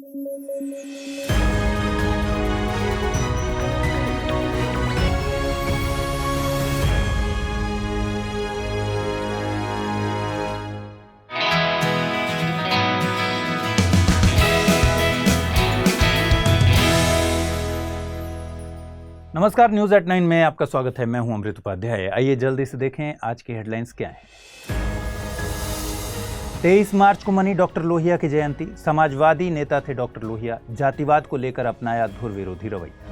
नमस्कार, news at 9 में आपका स्वागत है। मैं हूं अमृत उपाध्याय। आइए जल्दी से देखें आज की हेडलाइंस क्या हैं। 23 मार्च को मनी डॉक्टर लोहिया की जयंती। समाजवादी नेता थे डॉक्टर लोहिया। जातिवाद को लेकर अपनाया धुर विरोधी रवैया।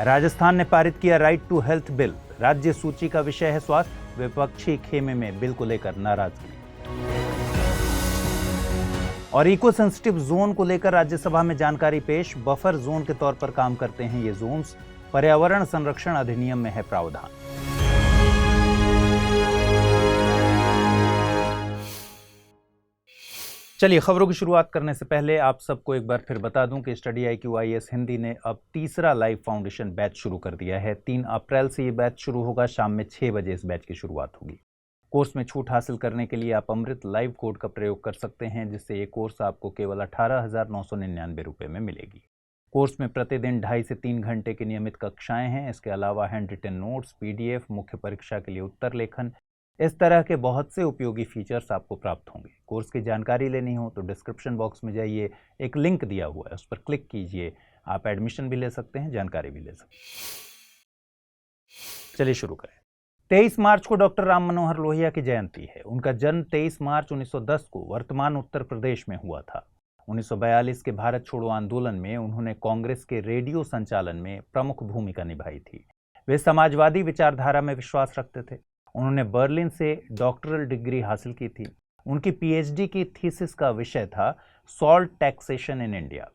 राजस्थान ने पारित किया राइट टू हेल्थ बिल। राज्य सूची का विषय है स्वास्थ्य। विपक्षी खेमे में बिल को लेकर नाराजगी। और इको सेंसिटिव जोन को लेकर राज्यसभा में जानकारी पेश। बफर जोन के तौर पर काम करते हैं ये जोन्स। पर्यावरण संरक्षण अधिनियम में है प्रावधान। चलिए, खबरों की शुरुआत करने से पहले आप सबको एक बार फिर बता दूं कि स्टडी IQ IAS हिंदी ने अब तीसरा लाइव फाउंडेशन बैच शुरू कर दिया है। 3 अप्रैल से ये बैच शुरू होगा। शाम में 6 बजे इस बैच की शुरुआत होगी। कोर्स में छूट हासिल करने के लिए आप अमृत लाइव कोड का प्रयोग कर सकते हैं, जिससे ये कोर्स आपको केवल 18,999 रुपये में मिलेगी। कोर्स में प्रतिदिन 2.5 से 3 घंटे की नियमित कक्षाएं हैं। इसके अलावा हैंड रिटन नोट्स, PDF, मुख्य परीक्षा के लिए उत्तर लेखन, इस तरह के बहुत से उपयोगी फीचर्स आपको प्राप्त होंगे। कोर्स की जानकारी लेनी हो तो डिस्क्रिप्शन बॉक्स में जाइए, एक लिंक दिया हुआ है, उस पर क्लिक कीजिए। आप एडमिशन भी ले सकते हैं, जानकारी भी ले सकते हैं। चलिए शुरू करें। 23 मार्च को डॉक्टर राम मनोहर लोहिया की जयंती है। उनका जन्म 23 मार्च 1910 को वर्तमान उत्तर प्रदेश में हुआ था। 1942 के भारत छोड़ो आंदोलन में उन्होंने कांग्रेस के रेडियो संचालन में प्रमुख भूमिका निभाई थी। वे समाजवादी विचारधारा में विश्वास रखते थे। उन्होंने बर्लिन से डॉक्टरल डिग्री हासिल की थी। उनकी PhD की थीसिस का विषय था सॉल्ट टैक्सेशन इन इंडिया।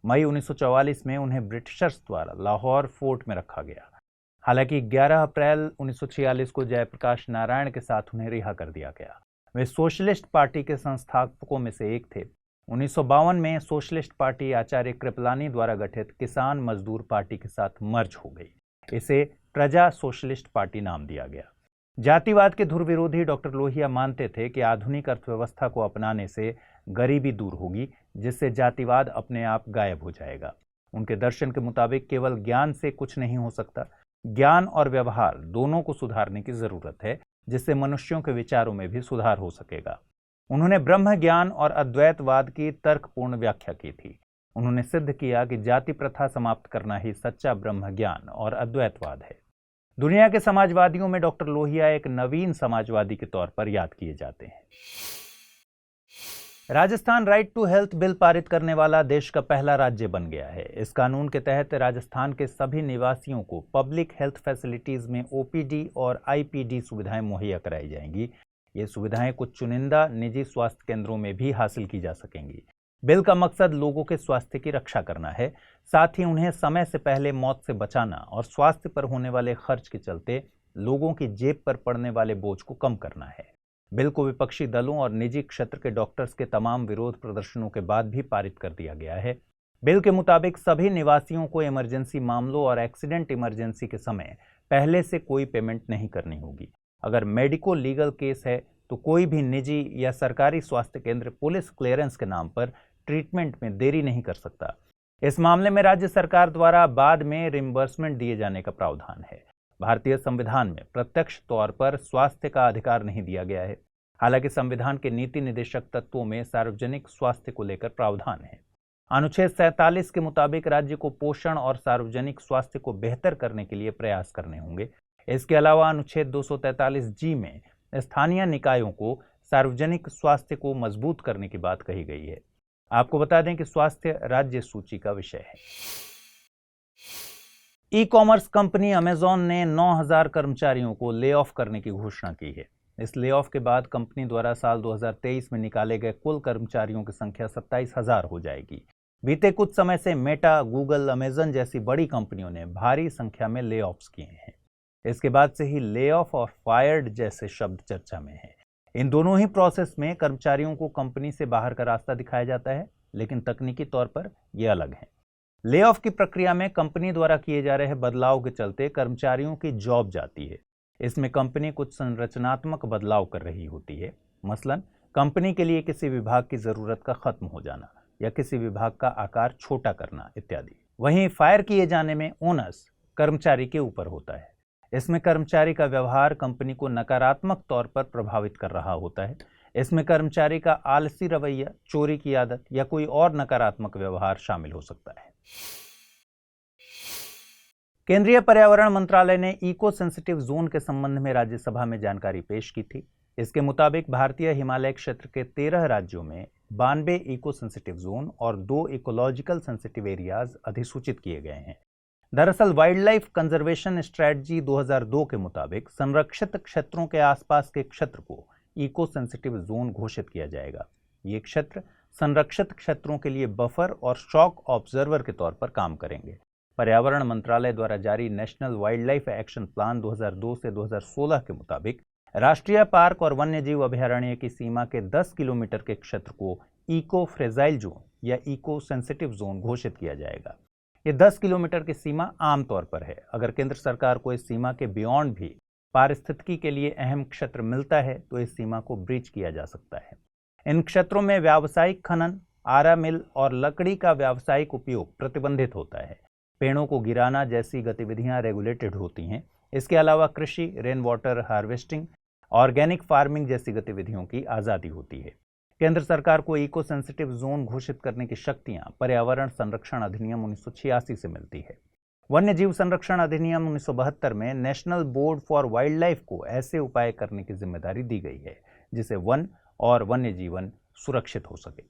मई 1944 में उन्हें ब्रिटिशर्स द्वारा लाहौर फोर्ट में रखा गया। हालांकि 11 अप्रैल 1946 को जयप्रकाश नारायण के साथ उन्हें रिहा कर दिया गया। वे सोशलिस्ट पार्टी के संस्थापकों में से एक थे। 1952 में सोशलिस्ट पार्टी आचार्य कृपलानी द्वारा गठित किसान मजदूर पार्टी के साथ मर्ज हो गई। इसे प्रजा सोशलिस्ट पार्टी नाम दिया गया। जातिवाद के धुर विरोधी डॉक्टर लोहिया मानते थे कि आधुनिक अर्थव्यवस्था को अपनाने से गरीबी दूर होगी, जिससे जातिवाद अपने आप गायब हो जाएगा। उनके दर्शन के मुताबिक केवल ज्ञान से कुछ नहीं हो सकता। ज्ञान और व्यवहार दोनों को सुधारने की जरूरत है, जिससे मनुष्यों के विचारों में भी सुधार हो सकेगा। उन्होंने ब्रह्म ज्ञान और अद्वैतवाद की तर्कपूर्ण व्याख्या की थी। उन्होंने सिद्ध किया कि जाति प्रथा समाप्त करना ही सच्चा ब्रह्म ज्ञान और अद्वैतवाद है। दुनिया के समाजवादियों में डॉक्टर लोहिया एक नवीन समाजवादी के तौर पर याद किए जाते हैं। Rajasthan right to health bill पारित करने वाला देश का पहला राज्य बन गया है। इस कानून के तहत राजस्थान के सभी निवासियों को पब्लिक हेल्थ फैसिलिटीज में OPD और IPD सुविधाएं मुहैया कराई जाएंगी। ये सुविधाएं कुछ चुनिंदा निजी स्वास्थ्य केंद्रों में भी हासिल की जा सकेंगी। बिल का मकसद लोगों के स्वास्थ्य की रक्षा करना है, साथ ही उन्हें समय से पहले मौत से बचाना और स्वास्थ्य पर होने वाले खर्च के चलते लोगों की जेब पर पड़ने वाले बोझ को कम करना है। बिल को विपक्षी दलों और निजी क्षेत्र के डॉक्टर्स के तमाम विरोध प्रदर्शनों के बाद भी पारित कर दिया गया है। बिल के मुताबिक सभी निवासियों को इमरजेंसी मामलों और एक्सीडेंट इमरजेंसी के समय पहले से कोई पेमेंट नहीं करनी होगी। अगर मेडिको लीगल केस है तो कोई भी निजी या सरकारी स्वास्थ्य केंद्र पुलिस क्लियरेंस के नाम पर ट्रीटमेंट में देरी नहीं कर सकता। इस मामले में राज्य सरकार द्वारा बाद में रिम्बर्समेंट दिए जाने का प्रावधान है। भारतीय संविधान में प्रत्यक्ष तौर पर स्वास्थ्य का अधिकार नहीं दिया गया है। हालांकि संविधान के नीति निदेशक तत्वों में सार्वजनिक स्वास्थ्य को लेकर प्रावधान है। अनुच्छेद 47 के मुताबिक राज्य को पोषण और सार्वजनिक स्वास्थ्य को बेहतर करने के लिए प्रयास करने होंगे। इसके अलावा अनुच्छेद 243G में स्थानीय निकायों को सार्वजनिक स्वास्थ्य को मजबूत करने की बात कही गई है। आपको बता दें कि स्वास्थ्य राज्य सूची का विषय है। ई-कॉमर्स कंपनी अमेजॉन ने 9,000 कर्मचारियों को ले ऑफ करने की घोषणा की है। इस ले ऑफ के बाद कंपनी द्वारा साल 2023 में निकाले गए कुल कर्मचारियों की संख्या 27,000 हो जाएगी। बीते कुछ समय से मेटा, गूगल, अमेजन जैसी बड़ी कंपनियों ने भारी संख्या में ले ऑफ्स किए हैं। इसके बाद से ही ले ऑफ और फायर्ड जैसे शब्द चर्चा में हैं। इन दोनों ही प्रोसेस में कर्मचारियों को कंपनी से बाहर का रास्ता दिखाया जाता है, लेकिन तकनीकी तौर पर यह अलग है। ले ऑफ की प्रक्रिया में कंपनी द्वारा किए जा रहे बदलाव के चलते कर्मचारियों की जॉब जाती है। इसमें कंपनी कुछ संरचनात्मक बदलाव कर रही होती है। मसलन कंपनी के लिए किसी विभाग की जरूरत का खत्म हो जाना या किसी विभाग का आकार छोटा करना इत्यादि। वहीं फायर किए जाने में ओनस कर्मचारी के ऊपर होता है। इसमें कर्मचारी का व्यवहार कंपनी को नकारात्मक तौर पर प्रभावित कर रहा होता है। इसमें कर्मचारी का आलसी रवैया, चोरी की आदत या कोई और नकारात्मक व्यवहार शामिल हो सकता है। केंद्रीय पर्यावरण मंत्रालय ने इको सेंसिटिव जोन के संबंध में राज्यसभा में जानकारी पेश की थी। इसके मुताबिक भारतीय हिमालय क्षेत्र के 13 राज्यों में 92 इको सेंसिटिव जोन और 2 इकोलॉजिकल सेंसिटिव एरियाज अधिसूचित किए गए हैं। दरअसल वाइल्ड लाइफ कंजर्वेशन स्ट्रेटजी 2002 के मुताबिक संरक्षित क्षेत्रों के आसपास के क्षेत्र को इको सेंसिटिव जोन घोषित किया जाएगा। ये क्षेत्र संरक्षित क्षेत्रों के लिए बफर और शॉक ऑब्जर्वर के तौर पर काम करेंगे। पर्यावरण मंत्रालय द्वारा जारी national wild life action plan 2002 से 2016 के मुताबिक राष्ट्रीय पार्क और वन्यजीव अभयारण्य की सीमा के 10 किलोमीटर के क्षेत्र को इको फ्रेजाइल जोन या इको सेंसिटिव जोन घोषित किया जाएगा। ये 10 किलोमीटर की सीमा आमतौर पर है। अगर केंद्र सरकार को इस सीमा के बियॉन्ड भी पारिस्थितिकी के लिए अहम क्षेत्र मिलता है तो इस सीमा को ब्रीच किया जा सकता है। इन क्षेत्रों में व्यावसायिक खनन, आरा मिल और लकड़ी का व्यावसायिक उपयोग प्रतिबंधित होता है। पेड़ों को गिराना जैसी गतिविधियां रेगुलेटेड होती हैं। इसके अलावा कृषि, rain water harvesting, organic farming जैसी गतिविधियों की आज़ादी होती है। केंद्र सरकार को इको सेंसिटिव जोन घोषित करने की शक्तियां पर्यावरण संरक्षण अधिनियम 1986 से मिलती है। वन्यजीव संरक्षण अधिनियम 1972 में national board for wild life को ऐसे उपाय करने की जिम्मेदारी दी गई है जिससे वन और वन्य जीवन सुरक्षित हो सके।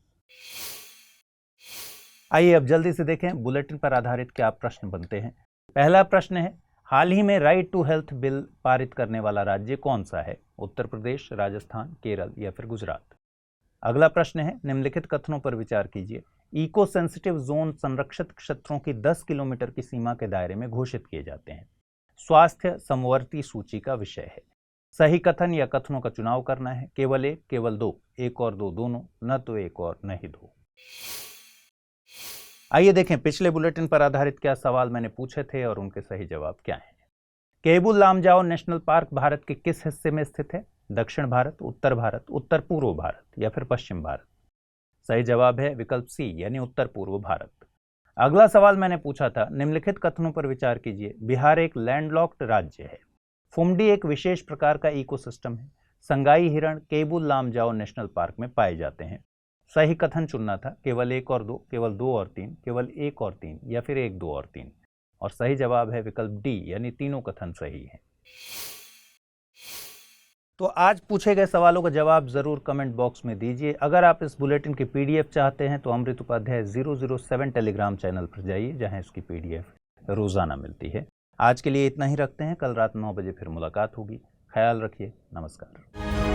आइए अब जल्दी से देखें बुलेटिन पर आधारित क्या प्रश्न बनते हैं। पहला प्रश्न है, हाल ही में राइट टू हेल्थ बिल पारित करने वाला राज्य कौन सा है? उत्तर प्रदेश, राजस्थान, केरल या फिर गुजरात। अगला प्रश्न है, निम्नलिखित कथनों पर विचार कीजिए। इको सेंसिटिव जोन संरक्षित क्षेत्रों की 10 किलोमीटर की सीमा के दायरे में घोषित किए जाते हैं। स्वास्थ्य समवर्ती सूची का विषय है। सही कथन या कथनों का चुनाव करना है। केवल एक, केवल दो, एक और दो, दोनों, न तो एक और न ही दो। आइए देखें पिछले बुलेटिन पर आधारित क्या सवाल मैंने पूछे थे और उनके सही जवाब क्या हैं। केबुल लामजाओ नेशनल पार्क भारत के किस हिस्से में स्थित है? दक्षिण भारत, उत्तर पूर्व भारत या फिर पश्चिम भारत? सही जवाब है विकल्प सी यानी उत्तर पूर्व भारत। अगला सवाल मैंने पूछा था, निम्नलिखित कथनों पर विचार कीजिए। बिहार एक लैंडलॉक्ड राज्य है। फुमडी एक विशेष प्रकार का इकोसिस्टम है। संगाई हिरण केबुल लामजाओ नेशनल पार्क में पाए जाते हैं। सही कथन चुनना था, केवल एक और दो, केवल दो और तीन, केवल एक और तीन या फिर एक, दो और तीन। और सही जवाब है विकल्प डी यानी तीनों कथन सही हैं। तो आज पूछे गए सवालों का जवाब जरूर कमेंट बॉक्स में दीजिए। अगर आप इस बुलेटिन की पीडीएफ चाहते हैं तो अमृत उपाध्याय 007 टेलीग्राम चैनल पर जाइए जहां इसकी पीडीएफ रोजाना मिलती है। आज के लिए इतना ही रखते हैं। कल रात 9 बजे फिर मुलाकात होगी। ख्याल रखिए। नमस्कार।